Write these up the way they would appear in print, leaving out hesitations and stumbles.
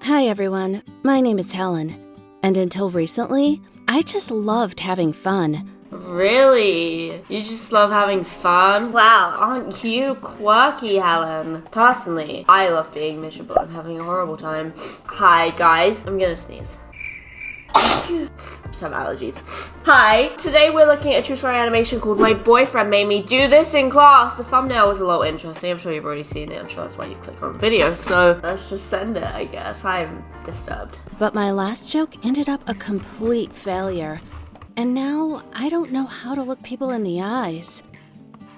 Hi everyone, my name is Helen, and until recently, I just loved having fun. Really? You just love having fun? Wow, aren't you quirky, Helen? Personally, I love being miserable and having a horrible time. Hi, guys. I'm gonna sneeze. Just have allergies. Hi, today we're looking at a true story animation called My Boyfriend Made Me Do This in Class. The thumbnail was a little interesting. I'm sure you've already seen it. I'm sure that's why you've clicked on the video. So let's just send it, I guess. I'm disturbed. But my last joke ended up a complete failure. And now I don't know how to look people in the eyes.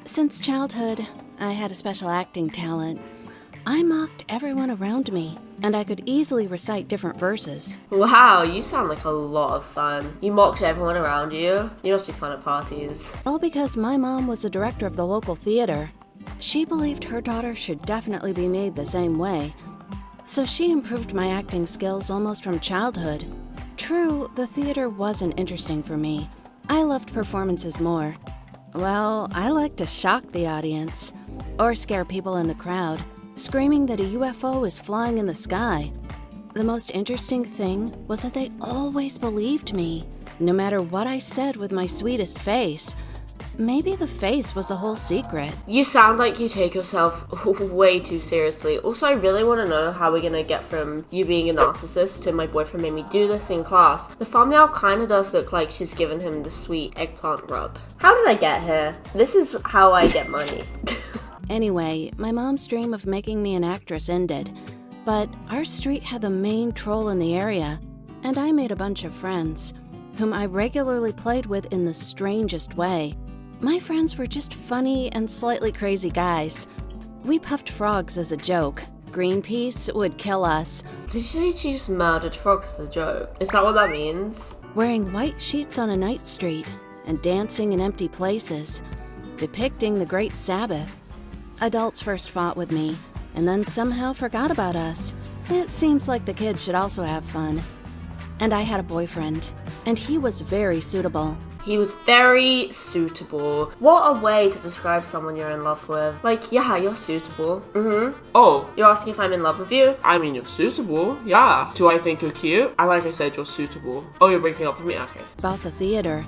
Since childhood, I had a special acting talent. I mocked everyone around me, and I could easily recite different verses. Wow, you sound like a lot of fun. You mocked everyone around you. You must be fun at parties. All because my mom was the director of the local theater. She believed her daughter should definitely be made the same way. So she improved my acting skills almost from childhood. True, the theater wasn't interesting for me. I loved performances more. Well, I like to shock the audience, or scare people in the crowd, screaming that a UFO is flying in the sky. The most interesting thing was that they always believed me, no matter what I said with my sweetest face. Maybe the face was the whole secret. You sound like you take yourself way too seriously. Also, I really want to know how we're gonna get from you being a narcissist to My Boyfriend Made Me Do This in Class. The thumbnail kind of does look like she's given him the sweet eggplant rub. How did I get here? This is how I get money. Anyway, my mom's dream of making me an actress ended, but our street had the main troll in the area, and I made a bunch of friends, whom I regularly played with in the strangest way. My friends were just funny and slightly crazy guys. We puffed frogs as a joke. Greenpeace would kill us. Did you say she just murdered frogs as a joke? Is that what that means? Wearing white sheets on a night street and dancing in empty places, depicting the Great Sabbath. Adults first fought with me, and then somehow forgot about us. It seems like the kids should also have fun. And I had a boyfriend, and he was very suitable. He was very suitable. What a way to describe someone you're in love with. Like, yeah, you're suitable. Oh, You're asking if I'm in love with you? I mean, you're suitable, yeah. Do I think you're cute? Like I said, you're suitable. Oh, you're breaking up with me? Okay. About the theater,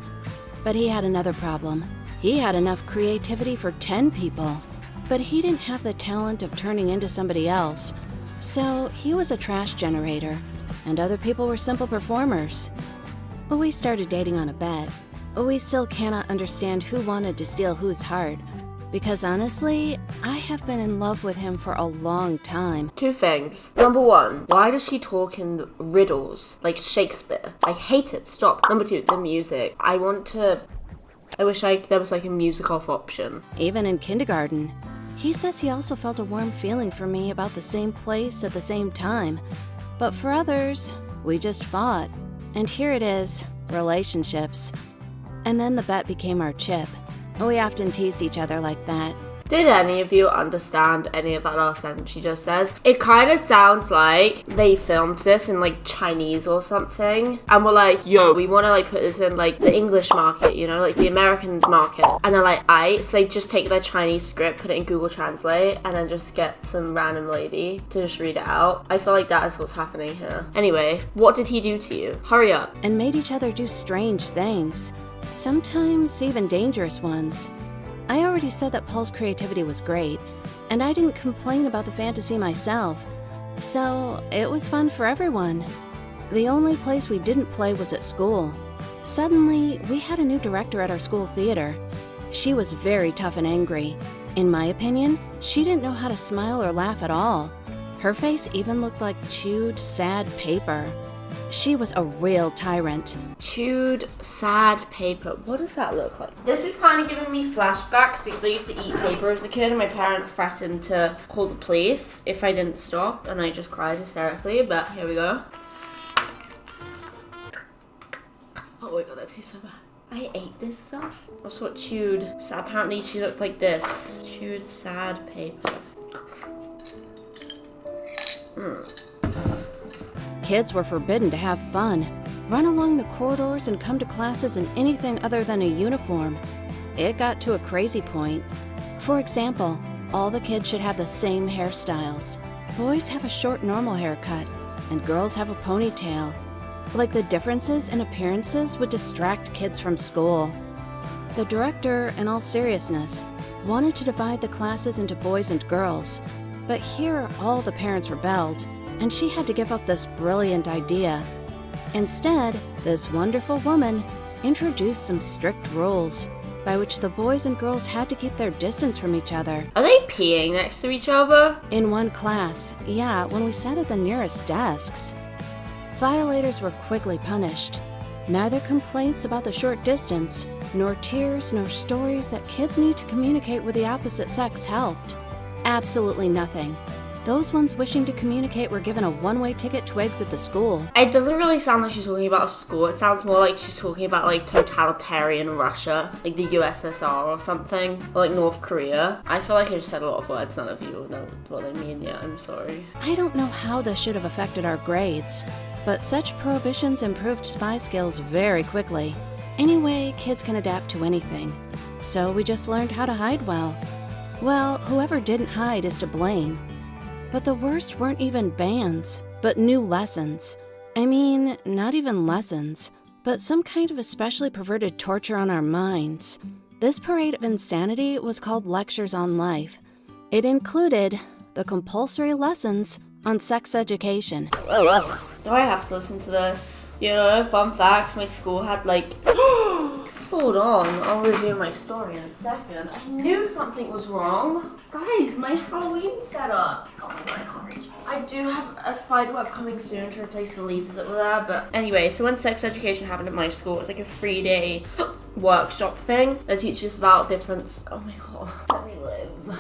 but he had another problem. He had enough creativity for 10 people, but he didn't have the talent of turning into somebody else. So he was a trash generator, and other people were simple performers. We started dating on a bet. We still cannot understand who wanted to steal whose heart, because honestly, I have been in love with him for a long time. Two things. Number one, why does she talk in riddles like Shakespeare? I hate it. Stop. Number two, the music. I wish there was like a music off option. Even in kindergarten, he says he also felt a warm feeling for me about the same place at the same time. But for others, we just fought. And here it is, relationships. And then the bet became our chip. We often teased each other like that. Did any of you understand any of that last sentence she just says? It kind of sounds like they filmed this in like Chinese or something. And we're like, yo, we want to like put this in like the English market, you know, like the American market. And they're like, so they just take their Chinese script, put it in Google Translate, and then just get some random lady to just read it out. I feel like that is what's happening here. Anyway, what did he do to you? Hurry up. And made each other do strange things. Sometimes even dangerous ones. I already said that Paul's creativity was great, and I didn't complain about the fantasy myself, so it was fun for everyone. The only place we didn't play was at school. Suddenly, we had a new director at our school theater. She was very tough and angry. In my opinion, she didn't know how to smile or laugh at all. Her face even looked like chewed, sad paper. She was a real tyrant. Chewed, sad paper. What does that look like? This is kind of giving me flashbacks because I used to eat paper as a kid and my parents threatened to call the police if I didn't stop, and I just cried hysterically, but here we go. Oh my god, that tastes so bad. I ate this stuff. That's what chewed. So apparently she looked like this. Chewed, sad paper. Kids were forbidden to have fun, run along the corridors and come to classes in anything other than a uniform. It got to a crazy point. For example, all the kids should have the same hairstyles. Boys have a short normal haircut, and girls have a ponytail. Like the differences in appearances would distract kids from school. The director, in all seriousness, wanted to divide the classes into boys and girls, but here all the parents rebelled, and she had to give up this brilliant idea. Instead, this wonderful woman introduced some strict rules, by which the boys and girls had to keep their distance from each other. Are they peeing next to each other? In one class, yeah, when we sat at the nearest desks. Violators were quickly punished. Neither complaints about the short distance, nor tears, nor stories that kids need to communicate with the opposite sex helped. Absolutely nothing. Those ones wishing to communicate were given a one-way ticket to exit the school. It doesn't really sound like she's talking about a school. It sounds more like she's talking about like totalitarian Russia, like the USSR or something, or like North Korea. I feel like I just said a lot of words none of you will know what I mean yet. I'm sorry. I don't know how this should have affected our grades, but such prohibitions improved spy skills very quickly. Anyway, kids can adapt to anything. So we just learned how to hide well. Well, whoever didn't hide is to blame. But the worst weren't even bans, but new lessons. I mean, not even lessons, but some kind of especially perverted torture on our minds. This parade of insanity was called Lectures on Life. It included the compulsory lessons on sex education. Do I have to listen to this? You know, fun fact, my school had like... Hold on, I'll resume my story in a second. I knew something was wrong. Guys, my Halloween setup. Oh my god, I can't reach. I do have a spiderweb coming soon to replace the leaves that were there, but anyway, so when sex education happened at my school, it was like a 3-day workshop thing that teaches about different... Oh my god, let me live.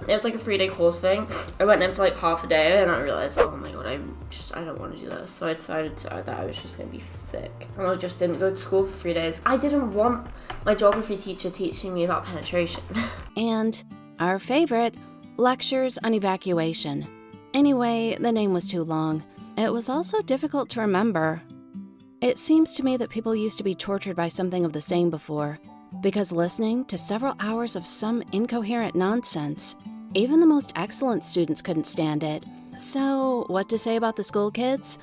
It was like a 3-day course thing. I went in for like half a day and I realized, oh my god, I don't want to do this. So I decided that I was just going to be sick. And I just didn't go to school for 3 days. I didn't want my geography teacher teaching me about penetration. And our favorite, Lectures on Evacuation. Anyway, the name was too long. It was also difficult to remember. It seems to me that people used to be tortured by something of the same before, because listening to several hours of some incoherent nonsense, even the most excellent students couldn't stand it. So, what to say about the school kids?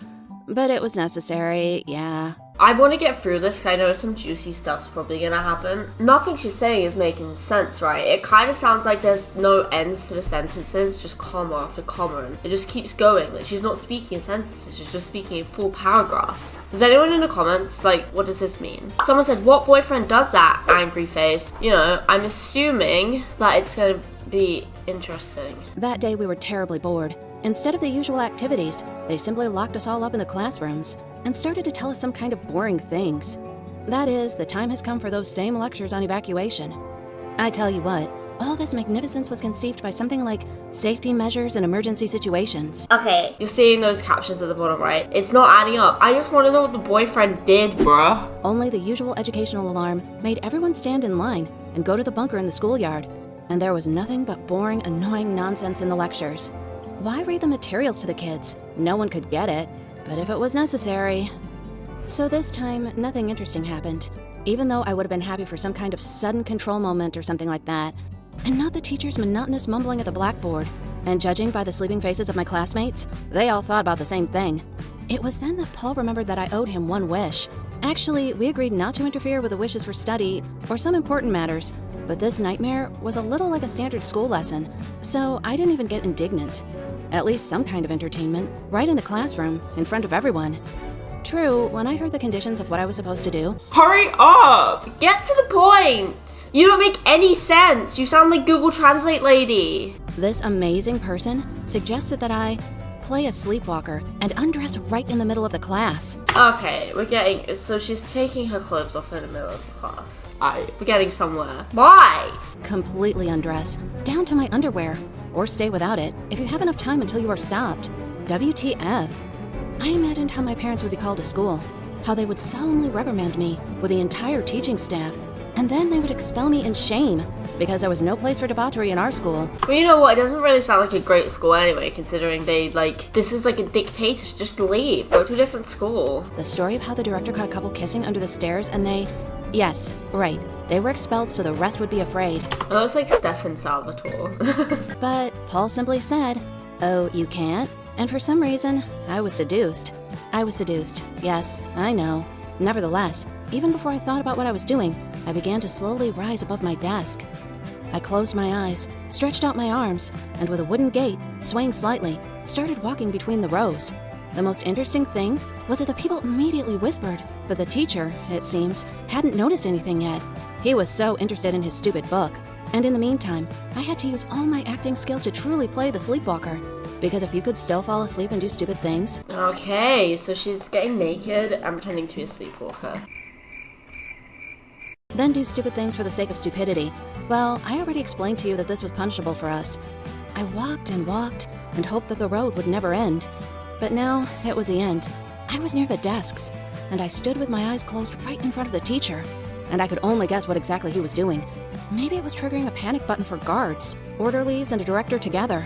But it was necessary, yeah. I want to get through this because I know some juicy stuff's probably going to happen. Nothing she's saying is making sense, right? It kind of sounds like there's no ends to the sentences, just comma after comma, and it just keeps going. Like, she's not speaking in sentences, she's just speaking in full paragraphs. Does anyone in the comments, like, what does this mean? Someone said, what boyfriend does that? Angry face. You know, I'm assuming that it's going to be interesting. That day we were terribly bored. Instead of the usual activities, they simply locked us all up in the classrooms and started to tell us some kind of boring things. That is, the time has come for those same lectures on evacuation. I tell you what, all this magnificence was conceived by something like safety measures in emergency situations. Okay, you're seeing those captions at the bottom right. It's not adding up. I just want to know what the boyfriend did, bruh. Only the usual educational alarm made everyone stand in line and go to the bunker in the schoolyard. And there was nothing but boring, annoying nonsense in the lectures. Why read the materials to the kids? No one could get it, but if it was necessary. So this time, nothing interesting happened, even though I would have been happy for some kind of sudden control moment or something like that. And not the teacher's monotonous mumbling at the blackboard. And judging by the sleeping faces of my classmates, they all thought about the same thing. It was then that Paul remembered that I owed him one wish. Actually, we agreed not to interfere with the wishes for study or some important matters, but this nightmare was a little like a standard school lesson, so I didn't even get indignant. At least some kind of entertainment, right in the classroom, in front of everyone. True, when I heard the conditions of what I was supposed to do... Hurry up! Get to the point! You don't make any sense! You sound like Google Translate lady! This amazing person suggested that I play a sleepwalker and undress right in the middle of the class. Okay, we're getting... So she's taking her clothes off in the middle of the class. We're getting somewhere. Why? Completely undress, down to my underwear. Or stay without it, if you have enough time until you are stopped. WTF. I imagined how my parents would be called to school, how they would solemnly reprimand me with the entire teaching staff, and then they would expel me in shame, because there was no place for debauchery in our school. Well, you know what, it doesn't really sound like a great school anyway, considering this is like a dictatorship. Just leave, go to a different school. The story of how the director caught a couple kissing under the stairs and they... Yes, right. They were expelled so the rest would be afraid. It looks like Stefan Salvatore. But Paul simply said, "Oh, you can't?" And for some reason, I was seduced. Yes, I know. Nevertheless, even before I thought about what I was doing, I began to slowly rise above my desk. I closed my eyes, stretched out my arms, and with a wooden gait, swaying slightly, started walking between the rows. The most interesting thing was that the people immediately whispered, but the teacher, it seems, hadn't noticed anything yet. He was so interested in his stupid book. And in the meantime, I had to use all my acting skills to truly play the sleepwalker. Because if you could still fall asleep and do stupid things... Okay, so she's getting naked and pretending to be a sleepwalker. Then do stupid things for the sake of stupidity. Well, I already explained to you that this was punishable for us. I walked and hoped that the road would never end. But now, it was the end. I was near the desks, and I stood with my eyes closed right in front of the teacher. And I could only guess what exactly he was doing. Maybe it was triggering a panic button for guards, orderlies, and a director together.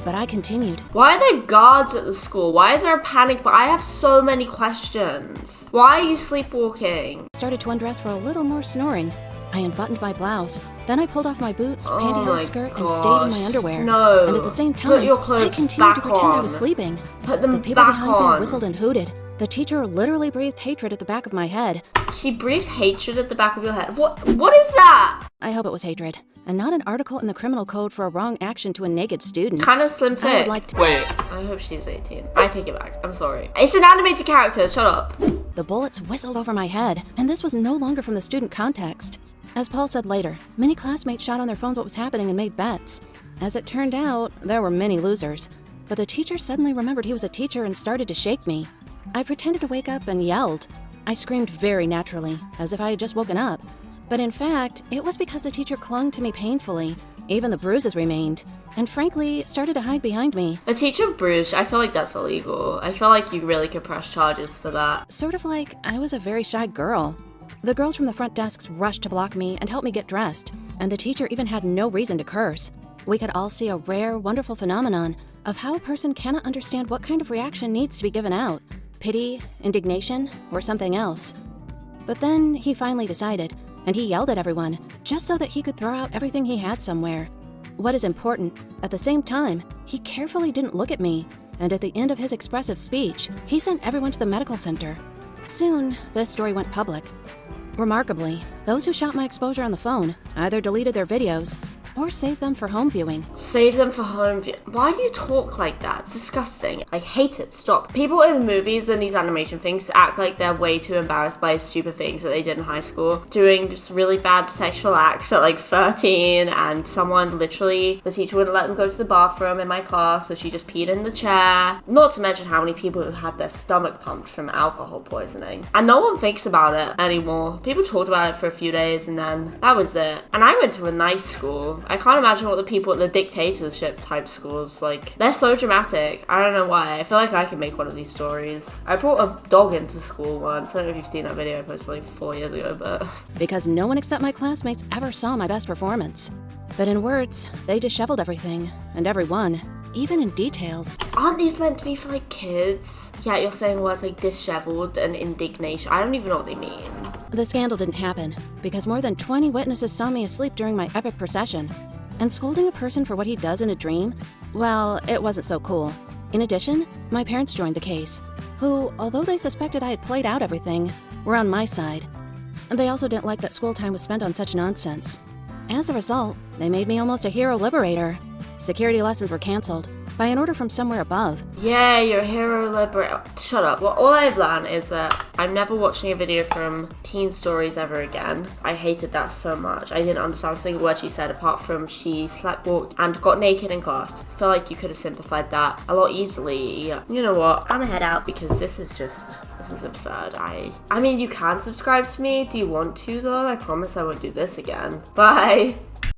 But I continued. Why are there guards at the school? Why is there a panic? But I have so many questions. Why are you sleepwalking? Started to undress for a little more snoring. I unbuttoned my blouse. Then I pulled off my boots, pantyhose skirt, and stayed in my underwear. No. And at the same time, Put your clothes I continued back to pretend I was on. sleeping. Put them The people back behind on. me whistled and hooted. The teacher literally breathed hatred at the back of my head. She breathed hatred at the back of your head. What is that? I hope it was hatred, and not an article in the criminal code for a wrong action to a naked student. Kind of slim I thick. would like to... Wait, I hope she's 18. I take it back. I'm sorry. It's an animated character. Shut up. The bullets whistled over my head, and this was no longer from the student context. As Paul said later, many classmates shot on their phones what was happening and made bets. As it turned out, there were many losers. But the teacher suddenly remembered he was a teacher and started to shake me. I pretended to wake up and yelled. I screamed very naturally, as if I had just woken up. But in fact, it was because the teacher clung to me painfully. Even the bruises remained, and frankly, started to hide behind me. A teacher bruise, I feel like that's illegal. I feel like you really could press charges for that. Sort of like I was a very shy girl. The girls from the front desks rushed to block me and help me get dressed, and the teacher even had no reason to curse. We could all see a rare, wonderful phenomenon of how a person cannot understand what kind of reaction needs to be given out. Pity, indignation, or something else. But then he finally decided, and he yelled at everyone, just so that he could throw out everything he had somewhere. What is important, at the same time, he carefully didn't look at me, and at the end of his expressive speech, he sent everyone to the medical center. Soon, this story went public. Remarkably, those who shot my exposure on the phone either deleted their videos or saved them for home viewing. Save them for home view. Why do you talk like that? It's disgusting. I hate it. Stop. People in movies and these animation things act like they're way too embarrassed by stupid things that they did in high school. Doing just really bad sexual acts at like 13, and someone literally, the teacher wouldn't let them go to the bathroom in my class, so she just peed in the chair. Not to mention how many people who had their stomach pumped from alcohol poisoning. And no one thinks about it anymore. People talked about it for a few days and then that was it. And I went to a nice school. I can't imagine what the people at the dictatorship type schools, like, they're so dramatic. I don't know why. I feel like I can make one of these stories. I brought a dog into school once. I don't know if you've seen that video I posted like 4 years ago, but... Because no one except my classmates ever saw my best performance. But in words, they disheveled everything, and everyone, even in details. Aren't these meant to be for like kids? Yeah, you're saying words like disheveled and indignation. I don't even know what they mean. The scandal didn't happen, because more than 20 witnesses saw me asleep during my epic procession. And scolding a person for what he does in a dream, well, it wasn't so cool. In addition, my parents joined the case, who, although they suspected I had played out everything, were on my side. And they also didn't like that school time was spent on such nonsense. As a result, they made me almost a hero liberator. Security lessons were canceled by an order from somewhere above. Yeah, you're a hero liberator. Shut up. Well, all I've learned is that I'm never watching a video from Teen Stories ever again. I hated that so much. I didn't understand a single word she said apart from she sleptwalked and got naked in class. I feel like you could have simplified that a lot easily. You know what? I'm gonna head out because this is absurd. I mean, you can subscribe to me. Do you want to though? I promise I won't do this again. Bye.